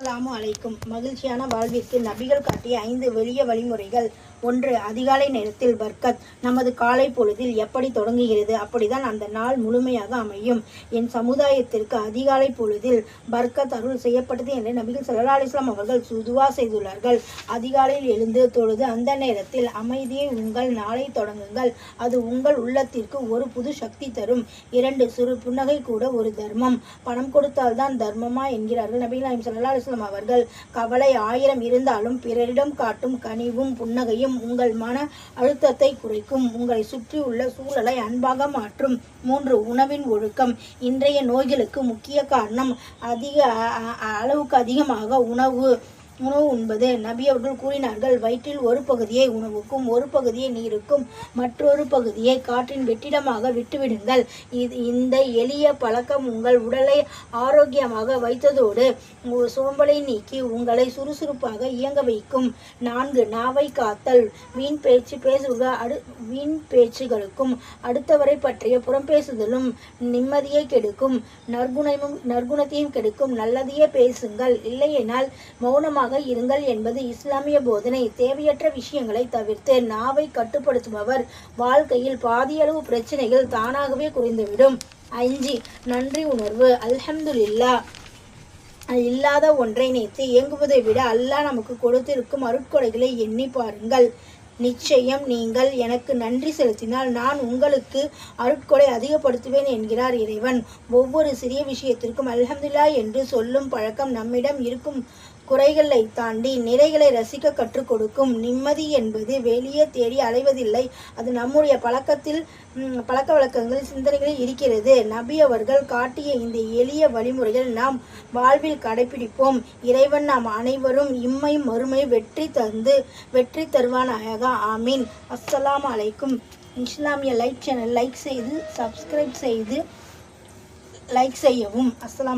அஸ்ஸலாமு அலைக்கும். மகிழ்ச்சியான வாழ்விற்கு நபிகள் காட்டிய 5 எளிய வழிமுறைகள். 1. அதிகாலை நேரத்தில் பர்க்கத். நமது காலை பொழுதில் எப்படி தொடங்குகிறது அப்படிதான் அந்த நாள் முழுமையாக அமையும். என் சமுதாயத்திற்கு அதிகாலை பொழுதில் பர்க்கத் அருள் செய்யப்பட்டது என்று நபிகள் ஸல்லல்லாஹு அலைஹி வஸல்லம் அவர்கள் துஆ செய்துள்ளார்கள். அதிகாலையில் எழுந்து தொழுது அந்த நேரத்தில் அமைதியை உங்கள் நாளை தொடங்குங்கள். அது உங்கள் உள்ளத்திற்கு ஒரு புது சக்தி தரும். 2. சிறு புன்னகை கூட ஒரு தர்மம். பணம் கொடுத்தால்தான் தர்மமா என்கிறார்கள் நபிகள் நாயகம் ஸல்லல்லாஹு அலைஹி வஸல்லம் அவர்கள். கவலை 1000 இருந்தாலும் பிறரிடம் காட்டும் கனிவும் புன்னகையும் உங்கள் மன அழுத்தத்தை குறைக்கும். உங்களை சுற்றி உள்ள சூழலை அன்பாக மாற்றும். 3. உணவின் ஒழுக்கம். இன்றைய நோய்களுக்கு முக்கிய காரணம் அளவுக்கு அதிகமாக உணவு உண்பது. நபி அவர்கள் கூறினார்கள், வயிற்றில் ஒரு பகுதியை உணவுக்கும் ஒரு பகுதியை நீருக்கும் மற்றொரு பகுதியை காற்றின் வெற்றிடமாக விட்டுவிடுங்கள். இந்த எளிய பழக்கம் உங்கள் உடலை ஆரோக்கியமாக வைத்ததோடு சோம்பலை நீக்கி உங்களை சுறுசுறுப்பாக இயங்க வைக்கும். 4. நாவை காத்தல். வீண் பேச்சுகளுக்கும் அடுத்தவரை பற்றிய புறம்பேசுதலும் நிம்மதியை கெடுக்கும், நற்குணத்தையும் கெடுக்கும். நல்லதையே பேசுங்கள், இல்லையெனால் மௌனமாக இருங்கள் என்பது இஸ்லாமிய போதனை. தேவையற்ற விஷயங்களை தவிர்த்து நாவை கட்டுப்படுத்துபவர் வாழ்க்கையில் பாதியளவு பிரச்சனைகள் தானாகவே குறைந்துவிடும். 5. நன்றி உணர்வு. அல்ஹம்துலில்லாஹ். இல்லாத ஒன்றை நினைத்து இயங்குவதை விட அல்லாஹ் நமக்கு கொடுத்திருக்கும் அருட்கொடைகளை எண்ணி பாருங்கள். நிச்சயம் நீங்கள் எனக்கு நன்றி செலுத்தினால் நான் உங்களுக்கு அருட்கொடை அதிகப்படுத்துவேன் என்கிறார் இறைவன். ஒவ்வொரு சிறிய விஷயத்திற்கும் அல்ஹம்துலில்லாஹ் என்று சொல்லும் பழக்கம் நம்மிடம் இருக்கும் குறைகளை தாண்டி நிறைகளை ரசிக்க கற்றுக் கொடுக்கும். நிம்மதி என்பது வெளியே தேடி அலைவதில்லை, அது நம்முடைய பழக்க வழக்கங்கள் சிந்தனைகளில் இருக்கிறது. நபி அவர்கள் காட்டிய இந்த எளிய வழிமுறைகள் நாம் வாழ்வில் கடைபிடிப்போம். இறைவன் நாம் அனைவரும் இம்மை மறுமை வெற்றி தருவானாக. ஆமீன். அஸ்ஸலாமு அலைக்கும். இஸ்லாமிய லைக் சேனல் லைக் செய்து சப்ஸ்கிரைப் செய்து லைக் செய்யவும். அஸ்ஸலாமு